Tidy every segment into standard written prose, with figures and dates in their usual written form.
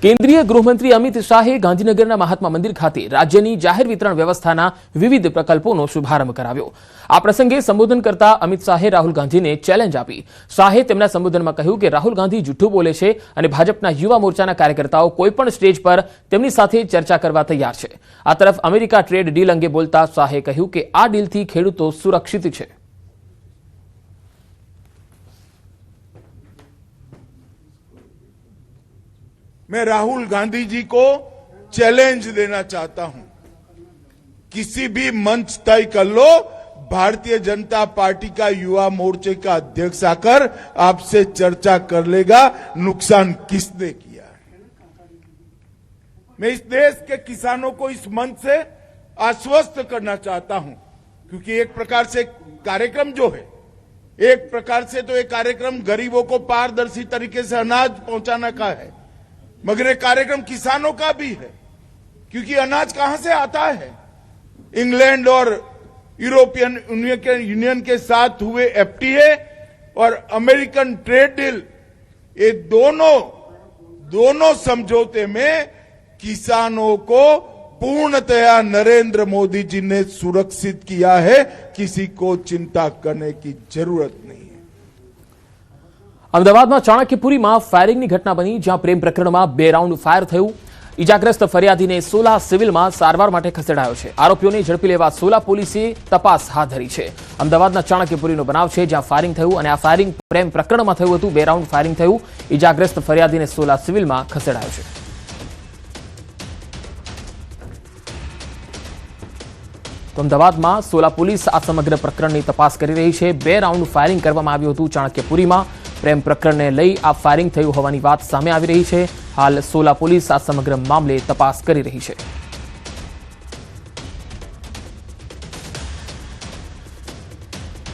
કેન્દ્રીય ગૃહમંત્રી અમિત શાહે ગાંધીનગરના મહાત્મા મંદિર ખાતે રાજ્યની જાહેર વિતરણ વ્યવસ્થાના વિવિધ પ્રકલ્પોનો શુભારંભ કરાવ્યો। આ પ્રસંગે સંબોધન કરતા અમિત શાહે રાહુલ ગાંધીને ચેલેન્જ આપી। શાહે તેમના સંબોધનમાં કહ્યું કે રાહુલ ગાંધી જૂઠું બોલે છે અને ભાજપના યુવા મોરચાના કાર્યકર્તાઓ કોઈપણ સ્ટેજ પર તેમની સાથે ચર્ચા કરવા તૈયાર છે। આ તરફ અમેરિકા ટ્રેડ ડીલ અંગે બોલતા શાહે કહ્યું કે આ ડીલથી ખેડૂતો સુરક્ષિત છે। मैं राहुल गांधी जी को चैलेंज देना चाहता हूं, किसी भी मंच तय कर लो, भारतीय जनता पार्टी का युवा मोर्चे का अध्यक्ष आकर आपसे चर्चा कर लेगा नुकसान किसने किया है। मैं इस देश के किसानों को इस मंच से आश्वस्त करना चाहता हूं, क्योंकि एक प्रकार से कार्यक्रम जो है, एक प्रकार से तो ये कार्यक्रम गरीबों को पारदर्शी तरीके से अनाज पहुंचाने का है, मगर ये कार्यक्रम किसानों का भी है, क्योंकि अनाज कहां से आता है। इंग्लैंड और यूरोपियन यूनियन के साथ हुए एफटीए और अमेरिकन ट्रेड डील, ये दोनों समझौते में किसानों को पूर्णतया नरेंद्र मोदी जी ने सुरक्षित किया है, किसी को चिंता करने की जरूरत नहीं है। અમદાવાદમાં ચાણક્યપુરીમાં ફાયરિંગની ઘટના બની, જ્યાં પ્રેમ પ્રકરણમાં 2 રાઉન્ડ ફાયર થયું। ઇજાગ્રસ્ત ફરિયાદીને સોલા સિવિલમાં સારવાર માટે ખસેડાયો છે। આરોપીઓને ઝડપી લેવા સોલા પોલીસે તપાસ હાથ ધરી છે। અમદાવાદના ચાણક્યપુરીનો બનાવ છે, જ્યાં ફાયરિંગ થયું અને આ ફાયરિંગ પ્રેમ પ્રકરણમાં થયું હતું। 2 રાઉન્ડ ફાયરિંગ થયું। ઇજાગ્રસ્ત ફરિયાદીને સોલા સિવિલમાં ખસેડાયો છે। તો અમદાવાદમાં સોલા પોલીસ આ સમગ્ર પ્રકરણની તપાસ કરી રહી છે। 2 રાઉન્ડ ફાયરિંગ કરવામાં આવ્યું હતું ચાણક્યપુરીમાં। પ્રેમ પ્રકરણને લઈ આ ફાયરિંગ થયું હોવાની વાત સામે આવી રહી છે। હાલ સોલા પોલીસ આ સમગ્ર મામલે તપાસ કરી રહી છે।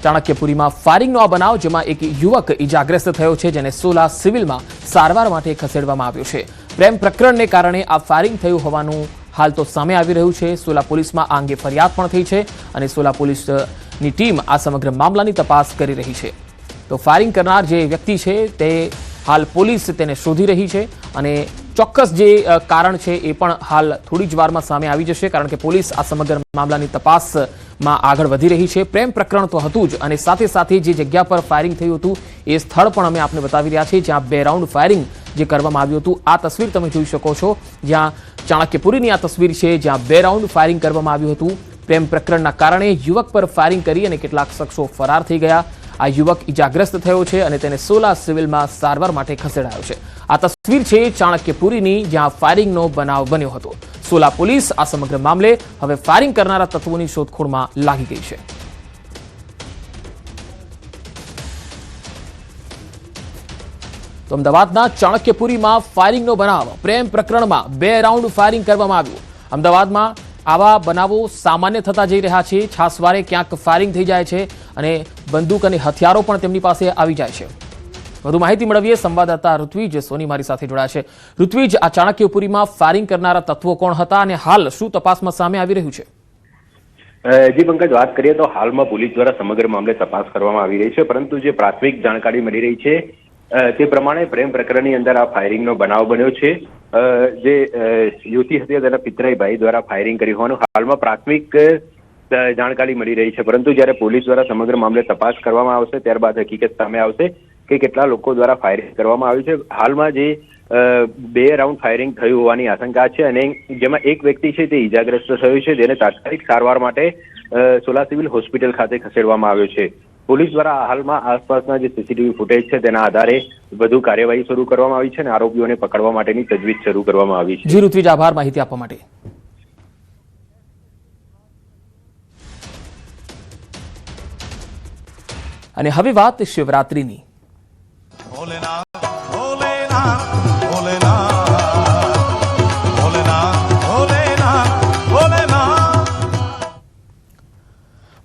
ચાણક્યપુરીમાં ફાયરિંગનો આ બનાવ, જેમાં એક યુવક ઇજાગ્રસ્ત થયો છે, જેને સોલા સિવિલમાં સારવાર માટે ખસેડવામાં આવ્યો છે। પ્રેમ પ્રકરણને કારણે આ ફાયરિંગ થયું હોવાનું હાલ તો સામે આવી રહ્યું છે। સોલા પોલીસમાં આ અંગે ફરિયાદ પણ થઈ છે અને સોલા પોલીસની ટીમ આ સમગ્ર મામલાની તપાસ કરી રહી છે। તો ફાયરિંગ કરનાર જે વ્યક્તિ છે તે હાલ પોલીસ તેને શોધી રહી છે અને ચોક્કસ જે કારણ છે એ પણ હાલ થોડી જ વારમાં સામે આવી જશે, કારણ કે પોલીસ આ સમગ્ર મામલાની તપાસમાં આગળ વધી રહી છે। પ્રેમ પ્રકરણ તો હતું જ અને સાથે સાથે જે જગ્યા પર ફાયરિંગ થયું હતું એ સ્થળ પણ અમે આપને બતાવી રહ્યા છીએ, જ્યાં 2 રાઉન્ડ ફાયરિંગ જે કરવામાં આવ્યું હતું। આ તસવીર તમે જોઈ શકો છો, જ્યાં ચાણક્યપુરીની આ તસવીર છે, જ્યાં 2 રાઉન્ડ ફાયરિંગ કરવામાં આવ્યું હતું। પ્રેમ પ્રકરણના કારણે યુવક પર ફાયરિંગ કરી અને કેટલાક શખ્સો ફરાર થઈ ગયા। આ યુવક ઇજાગ્રસ્ત થયો છે અને તેને સોલા સિવિલમાં સારવાર માટે ખસેડાયો છે। આ તસવીર છે ચાણક્યપુરીની, જ્યાં ફાયરિંગનો બનાવ બન્યો હતો। સોલા પોલીસ આ સમગ્ર મામલે હવે ફાયરિંગ કરનારા તત્વોની શોધખોળમાં લાગી ગઈ છે। તો અમદાવાદના ચાણક્યપુરીમાં ફાયરિંગનો બનાવ, પ્રેમ પ્રકરણમાં 2 રાઉન્ડ ફાયરિંગ કરવામાં આવ્યું। અમદાવાદમાં આવા બનાવો સામાન્ય થતા જઈ રહ્યા છે। છાસવારે ક્યાંક ફાયરિંગ થઈ જાય છે અને બંદૂક અને હથિયારો પણ તેમની પાસે આવી જાય છે। વધુ માહિતી મેળવીએ, સંવાદદાતા ઋત્વિજ સોની મારી સાથે જોડાયા છે। ઋત્વિજ, આ ચાણક્યપુરીમાં ફાયરિંગ કરનારા તત્વો કોણ હતા અને હાલ શું તપાસમાં સામે આવી રહ્યું છે? જી પંકજ, વાત કરીએ તો હાલમાં પોલીસ દ્વારા સમગ્ર મામલે તપાસ કરવામાં આવી રહી છે, પરંતુ જે પ્રાથમિક જાણકારી મળી રહી છે તે પ્રમાણે પ્રેમ પ્રકરણની અંદર આ ફાયરિંગનો બનાવ બન્યો છે। જે યુવતી હતી તેના પિતરાઈ ભાઈ દ્વારા ફાયરિંગ કર્યું હોવાનું હાલમાં પ્રાથમિક જાણકારી મળી રહી છે, પરંતુ જ્યારે પોલીસ દ્વારા સમગ્ર મામલે તપાસ કરવામાં આવશે ત્યારબાદ હકીકત સામે આવશે કે કેટલા લોકો દ્વારા ફાયરિંગ કરવામાં આવ્યું છે। હાલમાં જે 2 રાઉન્ડ ફાયરિંગ થયું હોવાની આશંકા છે અને જેમાં એક વ્યક્તિ છે તે ઇજાગ્રસ્ત થયો છે, જેને તાત્કાલિક સારવાર માટે સોલા સિવિલ હોસ્પિટલ ખાતે ખસેડવામાં આવ્યો છે। પોલીસ દ્વારા હાલમાં આસપાસના જે સીસીટીવી ફૂટેજ છે તેના આધારે વધુ કાર્યવાહી શરૂ કરવામાં આવી છે અને આરોપીઓને પકડવા માટેની તજવીજ શરૂ કરવામાં આવી છે। જી ઋત્વિજ, આભાર માહિતી આપવા માટે। અને હવે વાત શિવરાત્રીની।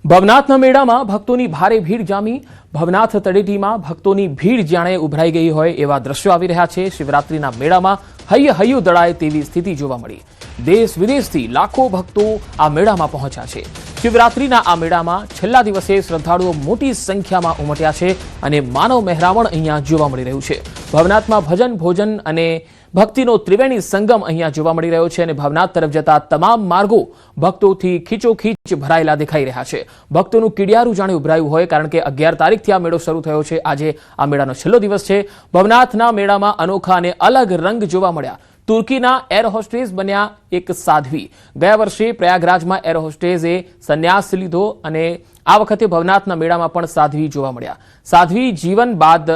ભવનાથના મેળામાં ભક્તોની ભારે ભીડ જામી। ભવનાથ તળેટીમાં ભક્તોની ભીડ જાણે ઉભરાઈ ગઈ હોય એવા દ્રશ્યો આવી રહ્યા છે। શિવરાત્રીના મેળામાં હૈયું દળાય તેવી સ્થિતિ જોવા મળી। દેશ વિદેશથી લાખો ભક્તો આ મેળામાં પહોંચ્યા છે। શિવરાત્રીના આ મેળામાં છેલ્લા દિવસે શ્રદ્ધાળુઓ મોટી સંખ્યામાં ઉમટ્યા છે અને માનવ મહેરામણ અહીંયા જોવા મળી રહ્યું છે। ભવનાથમાં ભજન, ભોજન અને ભક્તિનો ત્રિવેણી સંગમ અહીંયા જોવા મળી રહ્યો છે અને ભવનાથ તરફ જતા તમામ માર્ગો ભક્તોથી ખીચોખીચ ભરાયેલા દેખાઈ રહ્યા છે. ભક્તોનું કીડિયારું જાણે ઉભરાયું હોય, કારણ કે 11 તારીખથી આ મેળો શરૂ થયો છે. આજે આ મેળાનો છેલ્લો દિવસ છે. ભવનાથના મેળામાં અનોખા અને અલગ રંગ જોવા મળ્યા. તુર્કીના એર હોસ્ટેસ બન્યા એક સાધ્વી. ગયા વર્ષે પ્રયાગરાજમાં એર હોસ્ટેસે સંન્યાસ લીધો અને આ વખતે ભવનાથના મેળામાં પણ સાધ્વી જોવા મળ્યા. સાધ્વી જીવન બાદ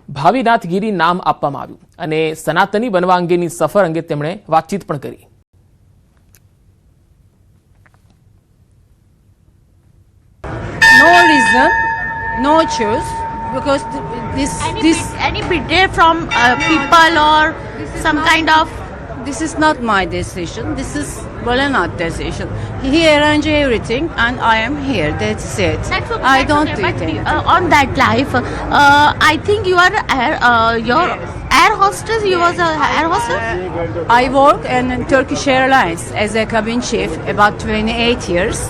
ભાવિનાથગીરી નામ આપવામાં આવ્યું અને સનાતની બનવા અંગેની સફર અંગે તેમણે વાતચીત પણ કરી. No reason, no choice, because any betrayal from people or some kind of. this is not my decision. This is Bholenath's decision. He arranged everything, and I am here. That's it. That's okay, I that's don't okay, do but anything. on that life, I think you are your air hostess. You was a air hostess. I work in Turkish Airlines as a cabin chief about 28 years,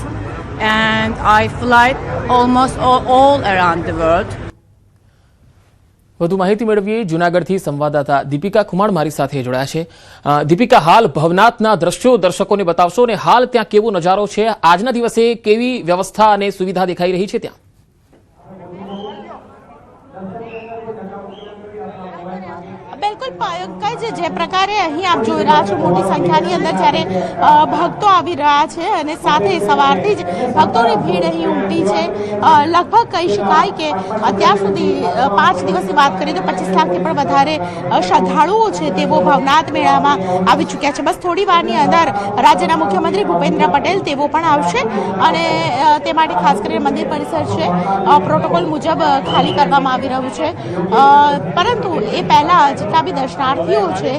and I fly almost all around the world. વધુ માહિતી મેળવીએ જૂનાગઢથી સંવાદદાતા દીપિકા ખુમાણ મારી સાથે જોડાયા છે. દીપિકા, હાલ ભવનાથના દ્રશ્યો દર્શકોને બતાવશો અને હાલ ત્યાં કેવો નજારો છે? આજના દિવસે કેવી વ્યવસ્થા અને સુવિધા દેખાઈ રહી છે ત્યાં? બિલકુલ પંકજ, જે પ્રકારે અહીં આપ જોઈ રહ્યા છો મોટી સંખ્યાની અંદર જ્યારે ભક્તો આવી રહ્યા છે અને સાથે સવારથી જ ભક્તોની ભીડ અહીં ઉમટી છે. લગભગ કહી શકાય કે અત્યાર સુધી 5 દિવસની વાત કરીએ તો 25 લાખથી પણ વધારે શ્રદ્ધાળુઓ છે તેઓ ભવનાથ મેળામાં આવી ચૂક્યા છે. બસ થોડી વારની અંદર રાજ્યના મુખ્યમંત્રી ભૂપેન્દ્ર પટેલ તેઓ પણ આવશે અને તે માટે ખાસ કરીને મંદિર પરિસર છે પ્રોટોકોલ મુજબ ખાલી કરવામાં આવી રહ્યું છે. પરંતુ એ પહેલા જેટલા બી દર્શનાર્થીઓ છે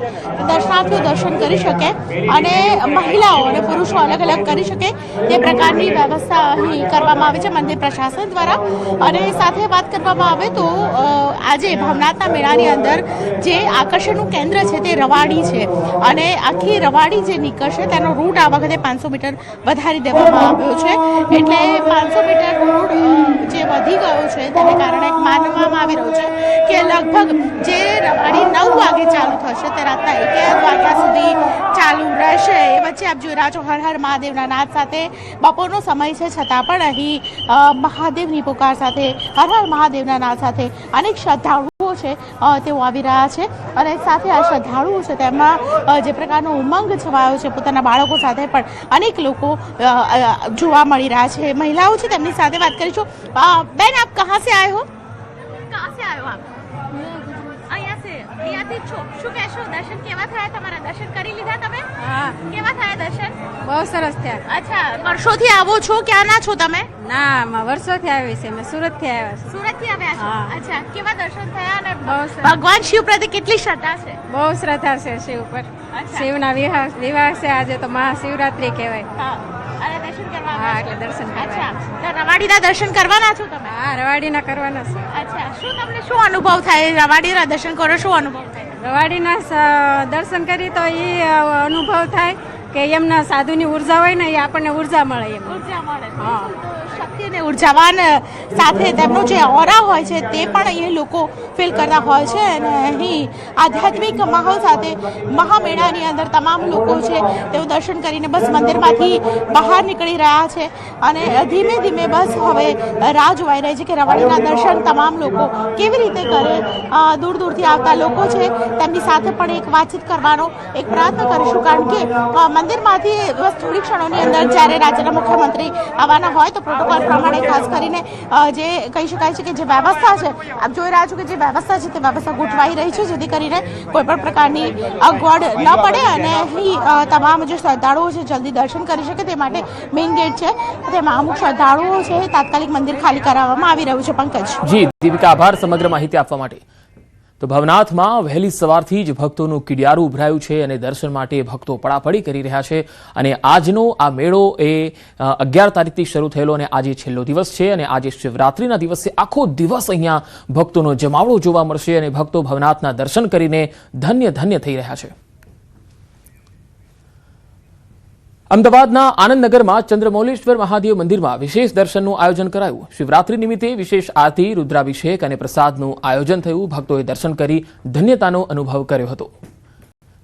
દર્શનાર્થીઓ દર્શન કરી શકે અને મહિલાઓ અને પુરુષો અલગ અલગ કરી શકે તે પ્રકારની વ્યવસ્થા અહીં કરવામાં આવી છે મંદિર પ્રશાસન દ્વારા. અને સાથે વાત કરવામાં આવે તો આજે ભવનાથના મેળાની અંદર જે આકર્ષણનું કેન્દ્ર છે તે રવાડી છે અને આખી રવાડી જે નીકળશે તેનો રૂટ આ વખતે 500 મીટર વધારી દેવામાં આવ્યો છે. એટલે 500 મીટર રૂટ જે વધી ગયો છે તેને કારણે માનવામાં આવી રહ્યું છે કે લગભગ જે રવાડી 9 વાગે ચાલુ થશે તે રાતના 11 વાગ્યા સુધી ચાલુ રહેશે. એ વચ્ચે આપ જોઈ રહ્યા છો હર હર મહાદેવના નાદ સાથે બપોરનો સમય છે છતાં પણ અહીં મહાદેવની પુકાર સાથે હર હર મહાદેવના નાદ સાથે અનેક શ્રદ્ધાળુઓ છે તેઓ આવી રહ્યા છે અને સાથે આ શ્રદ્ધાળુઓ છે તેમાં જે પ્રકારનો ઉમંગ છવાયો છે પોતાના બાળકો સાથે પણ અનેક લોકો જોવા મળી રહ્યા છે. મહિલાઓ છે તેમની સાથે વાત કરીશું. બેન, આપ કહા સે આए हो? कहाँ से आए हो आप? અહીંયાથી છો. શું કહેશો? દર્શન કેવા થયા તમારા? દર્શન કરી લીધા તમે? હા. કેવા થયા દર્શન? બહુ સરસ થયા. અચ્છા, વર્ષોથી આવો છો? ક્યાંના છો તમે? ના, વર્ષોથી આવી છે. મેં સુરતથી આવ્યા છે. સુરતથી આવ્યા છો? હા. અચ્છા, કેવા દર્શન થયા અને બહુ સરસ. ભગવાન શિવ પ્રત્યે કેટલી શ્રદ્ધા છે? બહુ શ્રદ્ધા છે શિવ પર. અચ્છા. શિવના વિવાહ છે આજે, તો મહાશિવરાત્રી કહેવાય. હા. અને દર્શન કરવા હા, આવ્યા છો? એટલે દર્શન કરવા અચ્છા, આવ્યા તો રવાડીના દર્શન કરવાના છો તમે? હા, રવાડીના કરવાના છે. અચ્છા, શું તમને શું અનુભવ થાય? રવાડીના દર્શન કરો, શું અનુભવ થાય? રવાડીના દર્શન કરી તો એ અનુભવ થાય કે એમના સાધુની ઉર્જા હોય ને એ આપણને ઉર્જા મળે એમ. ઉર્જા મળે. હા. શક્તિ અને ઉર્જાવાન સાથે તેમનો જે ઓરા હોય છે તે પણ અહીં લોકો ફીલ કરતા હોય છે અને અહીં આધ્યાત્મિક માહોલ સાથે મહામેળાની અંદર તમામ લોકો છે તેઓ દર્શન કરીને બસ મંદિરમાંથી બહાર નીકળી રહ્યા છે અને ધીમે ધીમે બસ હવે રાહ જોવાઈ રહી છે કે રવાડીના દર્શન તમામ લોકો કેવી રીતે કરે. દૂર દૂરથી આવતા લોકો છે તેમની સાથે પણ એક વાતચીત કરવાનો એક પ્રયત્ન કરીશું, કારણ કે મંદિરમાંથી બસ થોડી ક્ષણોની અંદર જ્યારે રાજ્યના મુખ્યમંત્રી આવવાના હોય તો પ્રોટોકોલ પ્રમાણે ખાસ કરીને જે કહી શકાય છે કે જે વ્યવસ્થા છે આપ જોઈ રહ્યા છો કે જે વ્યવસ્થા છે તે વ્યવસ્થા ગોઠવાઈ રહી છે જેથી કરીને કોઈ પણ પ્રકારની અગવડ ન પડે અને અહીં તમામ જે શ્રદ્ધાળુઓ છે જલ્દી દર્શન કરી શકે તે માટે મેઇન ગેટ છે તેમાં અમુક શ્રદ્ધાળુઓ છે તાત્કાલિક મંદિર ખાલી કરાવવામાં આવી રહ્યું છે. પંકજ. જી દીપિકા, આભાર સમગ્ર માહિતી આપવા માટે. તો ભવનાથમાં વહેલી સવારથી જ ભક્તોનું કીડિયારું ઉભરાયું છે અને દર્શન માટે ભક્તો પડાપડી કરી રહ્યા છે. અને આજનો આ મેળો એ 11 તારીખથી શરૂ થયેલો અને આજે છેલ્લો દિવસ છે અને આજે શિવરાત્રીના દિવસે આખો દિવસ અહીંયા ભક્તોનો જમાવડો જોવા મળશે અને ભક્તો ભવનાથના દર્શન કરીને ધન્ય ધન્ય થઈ રહ્યા છે. અમદાવાદના આનંદનગરમાં ચંદ્રમૌલેશ્વર મહાદેવ મંદિરમાં વિશેષ દર્શનનું આયોજન કરાયું. શિવરાત્રી નિમિત્તે વિશેષ આરતી, રુદ્રાભિષેક અને પ્રસાદનું આયોજન થયું. ભક્તોએ દર્શન કરી ધન્યતાનો અનુભવ કર્યો હતો.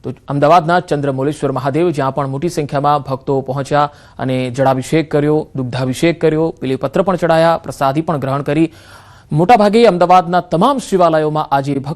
તો અમદાવાદના ચંદ્રમૌલેશ્વર મહાદેવ, જ્યાં પણ મોટી સંખ્યામાં ભક્તો પહોંચ્યા અને જળાભિષેક કર્યો, દુગ્ધાભિષેક કર્યો, બિલીપત્ર પણ ચડાયા, પ્રસાદી પણ ગ્રહણ કરી. મોટાભાગે અમદાવાદના તમામ શિવાલયોમાં આજે ભક્તો